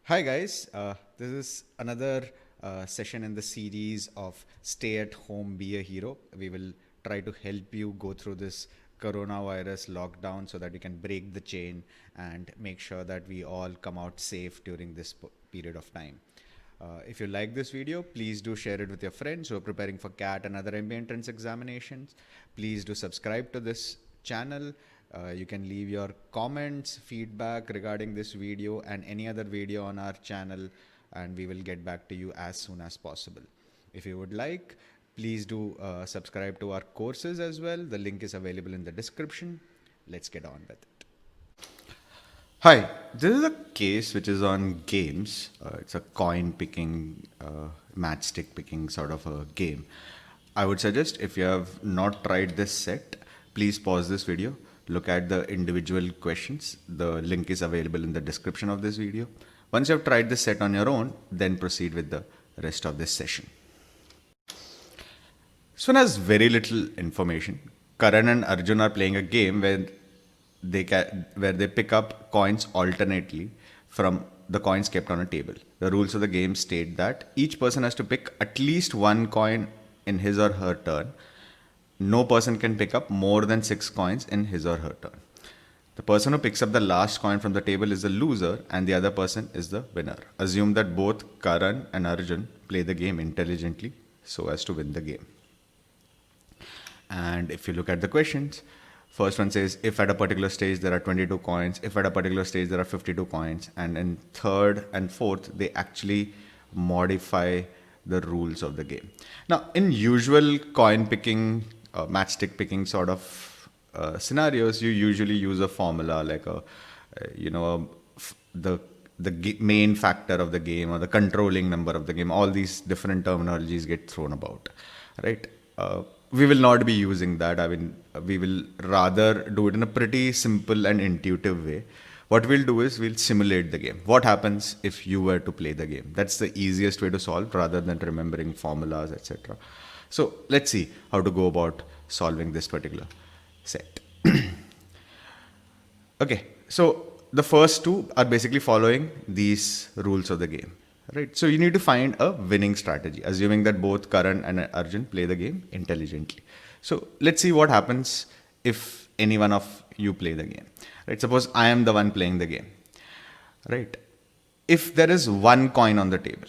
Hi, guys. This is another session in the series of Stay at Home, Be a Hero. We will try to help you go through this coronavirus lockdown so that you can break the chain and make sure that we all come out safe during this period of time. If you like this video, please do share it with your friends who are preparing for CAT and other MBA entrance examinations. Please do subscribe to this channel. You can leave your comments, feedback regarding this video and any other video on our channel, and we will get back to you as soon as possible. If you would like, please do subscribe to our courses as well. The link is available in the description. Let's get on with it. Hi, this is a case which is on games. It's a coin picking, matchstick picking sort of a game. I would suggest if you have not tried this set, please pause this video, look at the individual questions. The link is available in the description of this video. Once you have tried this set on your own, then proceed with the rest of this session. This one has very little information. Karan and Arjun are playing a game where they pick up coins alternately from the coins kept on a table. The rules of the game state that each person has to pick at least one coin in his or her turn. No person can pick up more than 6 coins in his or her turn. The person who picks up the last coin from the table is the loser and the other person is the winner. Assume that both Karan and Arjun play the game intelligently so as to win the game. And if you look at the questions, first one says if at a particular stage there are 22 coins, if at a particular stage there are 52 coins, and in third and fourth they actually modify the rules of the game. Now, in usual coin picking, matchstick picking sort of scenarios, you usually use a formula like the main factor of the game or the controlling number of the game. All these different terminologies get thrown about, right? We will not be using that. I mean, we will rather do it in a pretty simple and intuitive way. What we'll do is we'll simulate the game. What happens if you were to play the game? That's the easiest way to solve rather than remembering formulas, etc. So let's see how to go about solving this particular set. Okay, so the first two are basically following these rules of the game. Right. So you need to find a winning strategy, assuming that both Karan and Arjun play the game intelligently. So let's see what happens if any one of you play the game. Right. Suppose I am the one playing the game. Right. If there is one coin on the table,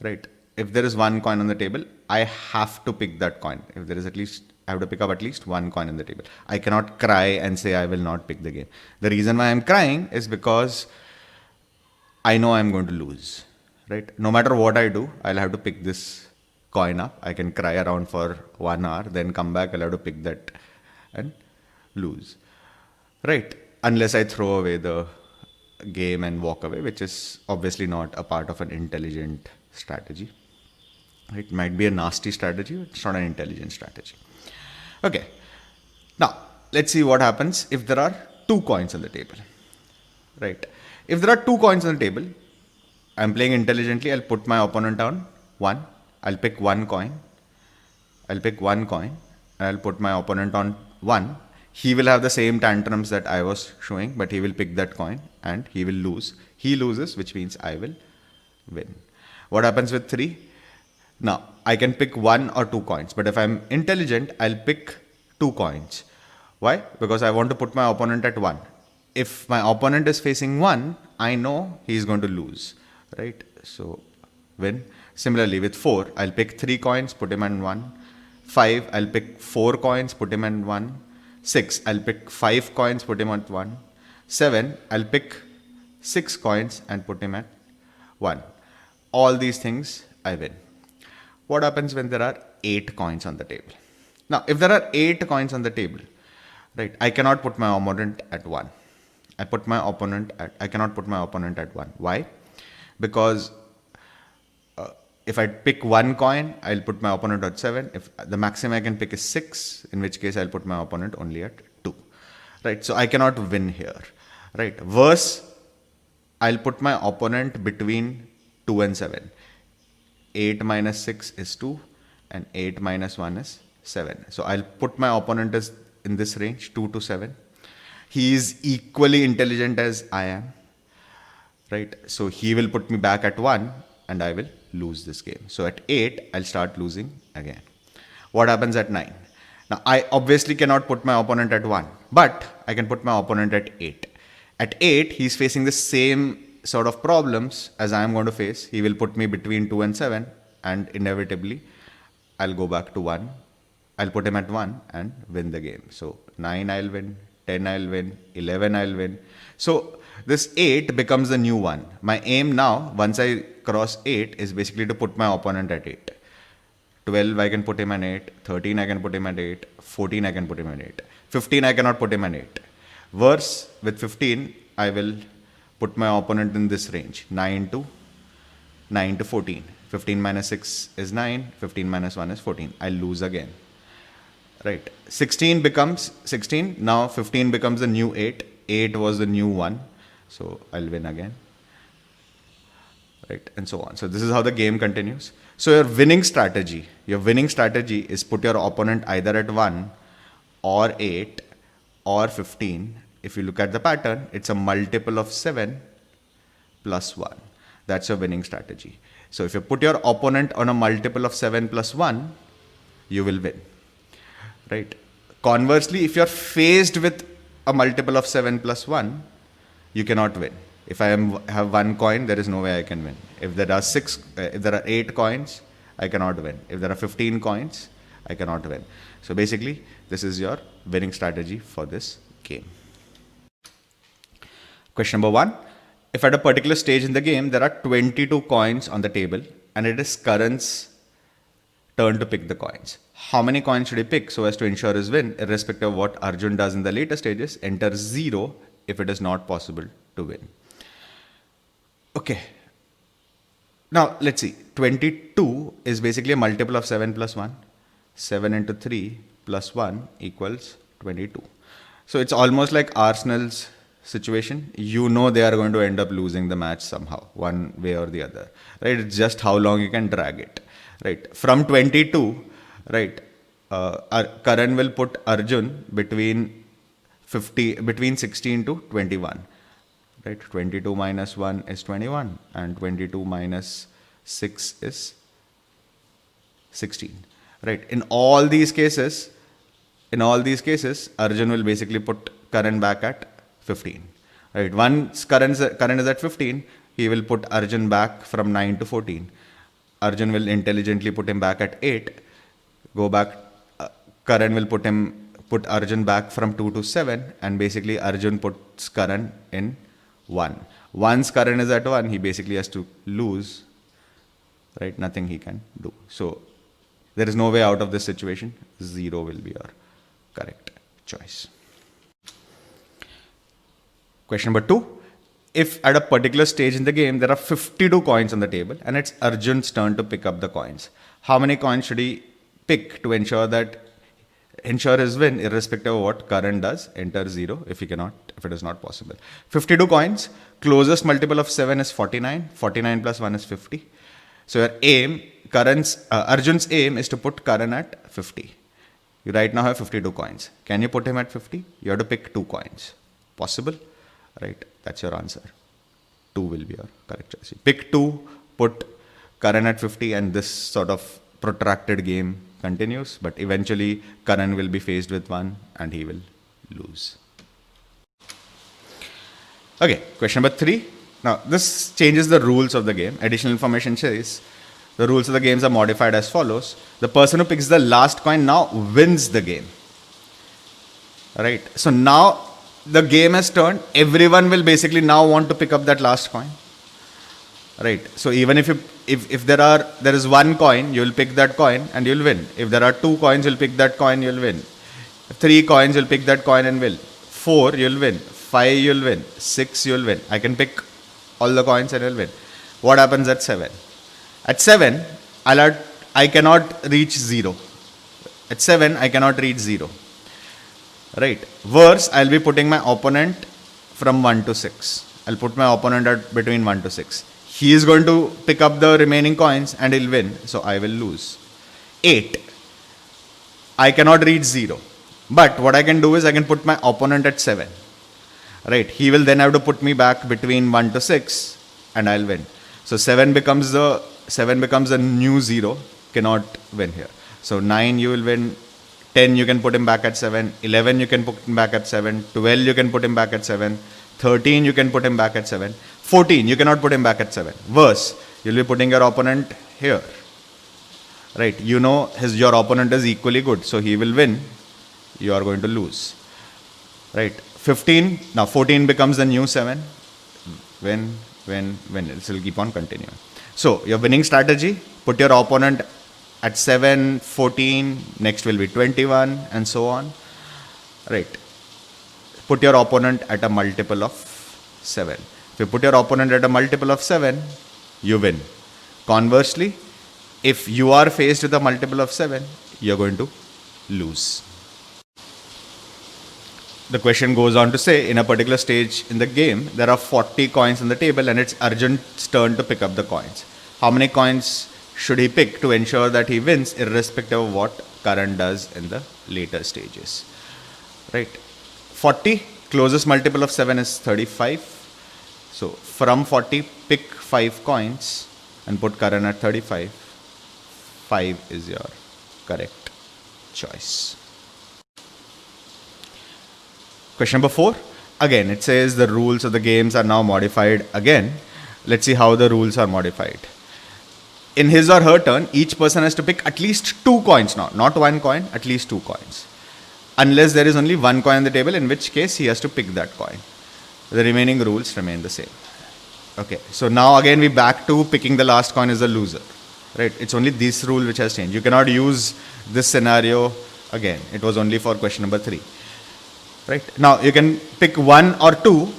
right. If there is one coin on the table, I have to pick that coin. If there is at least, I have to pick up at least one coin on the table. I cannot cry and say I will not pick the game. The reason why I'm crying is because I know I'm going to lose. Right? No matter what I do, I'll have to pick this coin up. I can cry around for 1 hour, then come back, I'll have to pick that and lose. Right? Unless I throw away the game and walk away, which is obviously not a part of an intelligent strategy. It might be a nasty strategy, but it's not an intelligent strategy. Okay. Now, let's see what happens if there are 2 coins on the table. Right? If there are 2 coins on the table, I'm playing intelligently. I'll put my opponent on 1. I'll pick one coin. I'll pick one coin. And I'll put my opponent on 1. He will have the same tantrums that I was showing, but he will pick that coin and he will lose. He loses, which means I will win. What happens with 3? Now, I can pick 1 or 2 coins, but if I'm intelligent, I'll pick 2 coins. Why? Because I want to put my opponent at 1. If my opponent is facing 1, I know he's going to lose. Right? So, win. Similarly, with 4, I'll pick 3 coins, put him on 1. 5, I'll pick 4 coins, put him on 1. 6, I'll pick 5 coins, put him on 1. 7, I'll pick 6 coins and put him at 1. All these things, I win. What happens when there are 8 coins on the table? Now, if there are 8 coins on the table, right, I cannot put my opponent at 1. I cannot put my opponent at 1. Why? Because if I pick 1 coin, I'll put my opponent at 7. If the maximum I can pick is 6, in which case I'll put my opponent only at 2. Right? So I cannot win here. Right? Worse, I'll put my opponent between 2 and 7. 8 minus 6 is 2 and 8 minus 1 is 7. So I'll put my opponent as in this range, 2 to 7. He is equally intelligent as I am. right? So he will put me back at 1 and I will lose this game. So at 8, I'll start losing again. What happens at 9? Now, I obviously cannot put my opponent at 1, but I can put my opponent at 8. At 8, he's facing the same sort of problems as I am going to face. He will put me between 2 and 7, and inevitably, I'll go back to 1. I'll put him at 1 and win the game. So 9 I'll win, 10 I'll win, 11 I'll win. So this 8 becomes the new 1. My aim now, once I cross 8, is basically to put my opponent at 8. 12 I can put him at 8, 13 I can put him at 8, 14 I can put him at 8, 15 I cannot put him at 8. Worse, with 15 I will put my opponent in this range, 9 to 14. 15 minus 6 is 9, 15 minus 1 is 14. I'll lose again. Right. 16 becomes 16. Now 15 becomes the new 8. 8 was the new 1. So I'll win again. Right. And so on. So this is how the game continues. So your winning strategy is put your opponent either at 1 or 8 or 15. If you look at the pattern, it's a multiple of 7 plus 1. That's your winning strategy. So if you put your opponent on a multiple of 7 plus 1, you will win. Right. Conversely, if you're faced with a multiple of 7 plus 1, you cannot win. If I have 1 coin, there is no way I can win. If there are 8 coins, I cannot win. If there are 15 coins, I cannot win. So basically, this is your winning strategy for this game. Question number 1. If at a particular stage in the game, there are 22 coins on the table and it is Karan's turn to pick the coins. How many coins should he pick so as to ensure his win, irrespective of what Arjun does in the later stages? Enter 0 if it is not possible to win. Okay. Now, let's see. 22 is basically a multiple of 7 plus 1. 7 into 3 plus 1 equals 22. So it's almost like Arsenal's situation. You know they are going to end up losing the match somehow, one way or the other. Right? It's just how long you can drag it. Right? From 22, right, Karan will put Arjun between 16 to 21. Right? 22 minus 1 is 21 and 22 minus 6 is 16. Right? In all these cases, Arjun will basically put Karan back at 15. Right? Once Karan is at 15, he will put Arjun back from 9 to 14. Arjun will intelligently put him back at 8. Go back. Karan will put Arjun back from 2 to 7, and basically Arjun puts Karan in 1. Once Karan is at 1, he basically has to lose. Right? Nothing he can do. So there is no way out of this situation. 0 will be your correct choice. Question number 2. If at a particular stage in the game, there are 52 coins on the table and it's Arjun's turn to pick up the coins, how many coins should he pick to ensure his win, irrespective of what Karan does? Enter 0 if it is not possible. 52 coins, closest multiple of 7 is 49. 49 plus 1 is 50. So your aim, Arjun's aim is to put Karan at 50. You right now have 52 coins. Can you put him at 50? You have to pick 2 coins. Possible? Right? That's your answer. 2 will be your correct choice. Pick 2, put Karan at 50, and this sort of protracted game continues. But eventually, Karan will be faced with 1 and he will lose. Okay, question number 3. Now, this changes the rules of the game. Additional information says the rules of the games are modified as follows. The person who picks the last coin now wins the game. Right? So now the game has turned. Everyone will basically now want to pick up that last coin. Right? So even if there is 1 coin, you will pick that coin and you'll win. If there are 2 coins, you'll pick that coin, you'll win. 3 coins, you'll pick that coin and will. 4, you'll win. 5, you'll win. 6, you'll win. I can pick all the coins and I'll win. What happens at 7? At 7, I cannot reach 0. At 7, I cannot reach 0. Right? Worse, I'll be putting my opponent from 1 to 6. I'll put my opponent at between 1 to 6. He is going to pick up the remaining coins and he'll win. So I will lose. 8. I cannot reach 0. But what I can do is I can put my opponent at 7. right? He will then have to put me back between 1 to 6 and I'll win. So 7 becomes a new 0, cannot win here. So 9 you will win, 10 you can put him back at 7, 11 you can put him back at 7, 12 you can put him back at 7, 13 you can put him back at 7, 14 you cannot put him back at 7. Worse, you'll be putting your opponent here. Right, you know your opponent is equally good, so he will win, you are going to lose. Right, 15, now 14 becomes the new 7, win, it will keep on continuing. So your winning strategy, put your opponent at 7, 14, next will be 21 and so on. Right, put your opponent at a multiple of 7. If you put your opponent at a multiple of 7, you win. Conversely, if you are faced with a multiple of 7, you're going to lose. The question goes on to say, in a particular stage in the game, there are 40 coins on the table and it's Arjun's turn to pick up the coins. How many coins should he pick to ensure that he wins, irrespective of what Karan does in the later stages? Right. 40, closest multiple of 7 is 35. So from 40, pick 5 coins and put Karan at 35. 5 is your correct choice. Question number 4. Again, it says the rules of the games are now modified again. Let's see how the rules are modified. In his or her turn, each person has to pick at least 2 coins now. Not 1 coin, at least 2 coins. Unless there is only 1 coin on the table, in which case he has to pick that coin. The remaining rules remain the same. Okay, so now again we back to picking the last coin as the loser. Right, it's only this rule which has changed. You cannot use this scenario again. It was only for question number 3. Right, now you can pick 1 or 2,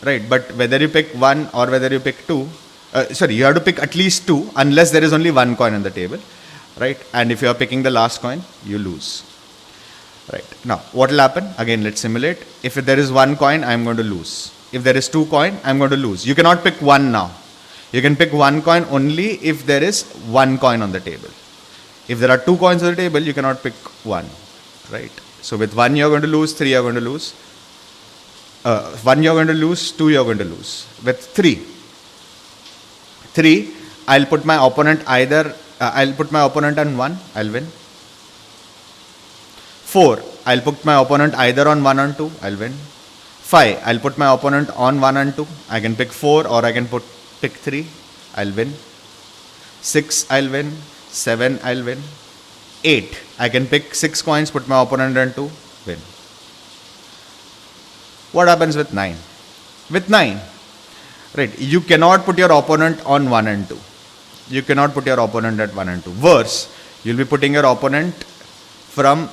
right, but whether you pick 1 or whether you pick 2, you have to pick at least 2 unless there is only 1 coin on the table, right, and if you are picking the last coin, you lose. Right, now what will happen? Again, let's simulate. If there is 1 coin, I am going to lose. If there is 2 coin, I am going to lose. You cannot pick 1 now. You can pick 1 coin only if there is 1 coin on the table. If there are 2 coins on the table, you cannot pick 1, right? So with 1 you are going to lose, 3 you are going to lose. 1 you are going to lose, 2 you are going to lose. With 3, I'll put my opponent on 1, I'll win. 4, I'll put my opponent either on 1 and 2, I'll win. 5, I'll put my opponent on 1 and 2. I can pick 4 or I can pick 3, I'll win. 6, I'll win. 7, I'll win. 8, I can pick 6 coins, put my opponent on 2, win. What happens with 9? With 9, right, you cannot put your opponent on 1 and 2. You cannot put your opponent at 1 and 2. Worse, you'll be putting your opponent from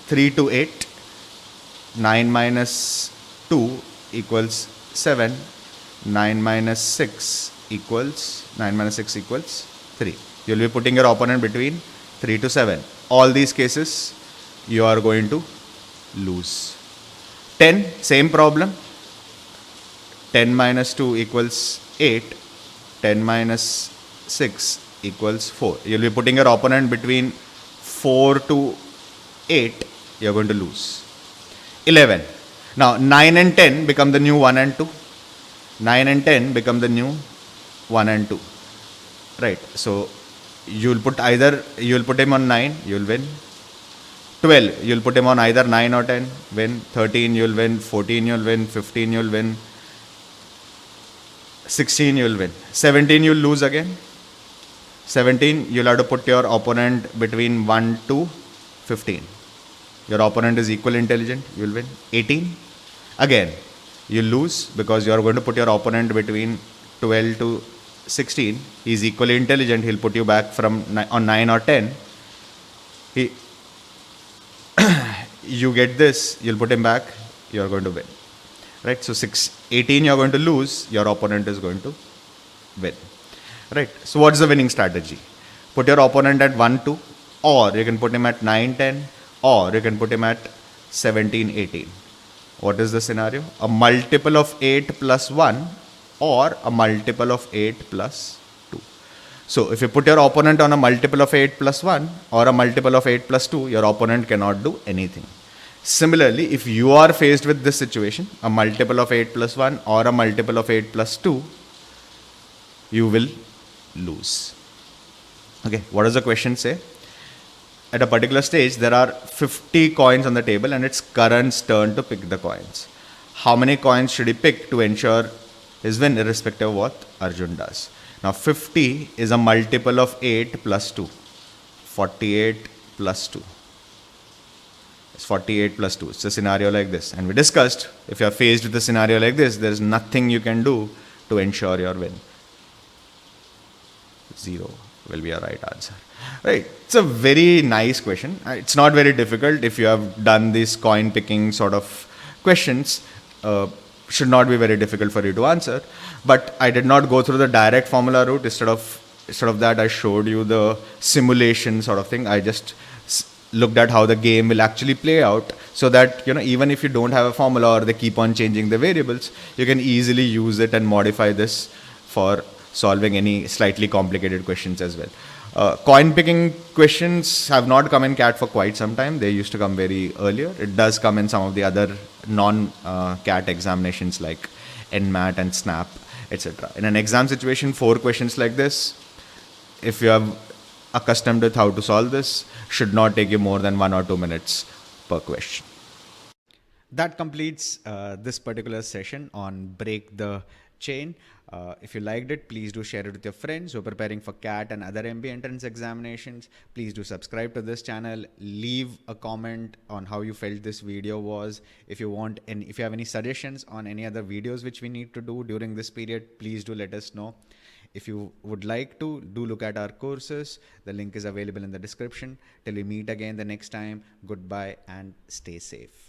3 to 8. 9 minus 2 equals 7. 9 minus 6 equals 3. You'll be putting your opponent between 3 to 7. All these cases, you are going to lose. 10, same problem. 10 minus 2 equals 8. 10 minus 6 equals 4. You'll be putting your opponent between 4 to 8. You're going to lose. 11. Now 9 and 10 become the new 1 and 2. 9 and 10 become the new 1 and 2. Right. So you'll put him on 9, you'll win. 12, you'll put him on either 9 or 10, win. 13, you'll win. 14, you'll win. 15, you'll win. 16, you'll win. 17, you'll lose again. 17, you'll have to put your opponent between 1 to 15. Your opponent is equally intelligent, you'll win. 18, again, you'll lose because you're going to put your opponent between 12 to 16. He's equally intelligent, he'll put you back on 9 or 10. You get this, you'll put him back, you're going to win. Right, so 18 you're going to lose, your opponent is going to win. Right, so what's the winning strategy? Put your opponent at 1, 2, or you can put him at 9, 10, or you can put him at 17, 18. What is the scenario? A multiple of 8 plus 1 or a multiple of 8 plus 2. So if you put your opponent on a multiple of 8 plus 1 or a multiple of 8 plus 2, your opponent cannot do anything. Similarly, if you are faced with this situation, a multiple of 8 plus 1 or a multiple of 8 plus 2, you will lose. Okay, what does the question say? At a particular stage, there are 50 coins on the table and it's Karan's turn to pick the coins. How many coins should he pick to ensure his win, irrespective of what Arjun does? Now, 50 is a multiple of 8 plus 2. 48 plus 2. It's 48 plus 2. It's a scenario like this. And we discussed, if you are faced with a scenario like this, there is nothing you can do to ensure your win. 0 will be a right answer. Right. It's a very nice question. It's not very difficult if you have done these coin picking sort of questions. Should not be very difficult for you to answer. But I did not go through the direct formula route. Instead of that, I showed you the simulation sort of thing. I just looked at how the game will actually play out, so that even if you don't have a formula or they keep on changing the variables, you can easily use it and modify this for solving any slightly complicated questions as well. Coin picking questions have not come in CAT for quite some time. They used to come very earlier. It does come in some of the other non-CAT examinations like NMAT and SNAP, etc. In an exam situation, 4 questions like this, if you are accustomed with how to solve this, should not take you more than 1 or 2 minutes per question. That completes this particular session on Break the Chain. If you liked it, please do share it with your friends who are preparing for CAT and other MBA entrance examinations. Please do subscribe to this channel. Leave a comment on how you felt this video was. If you have any suggestions on any other videos which we need to do during this period, please do let us know. If you would like to, do look at our courses. The link is available in the description. Till we meet again the next time, goodbye and stay safe.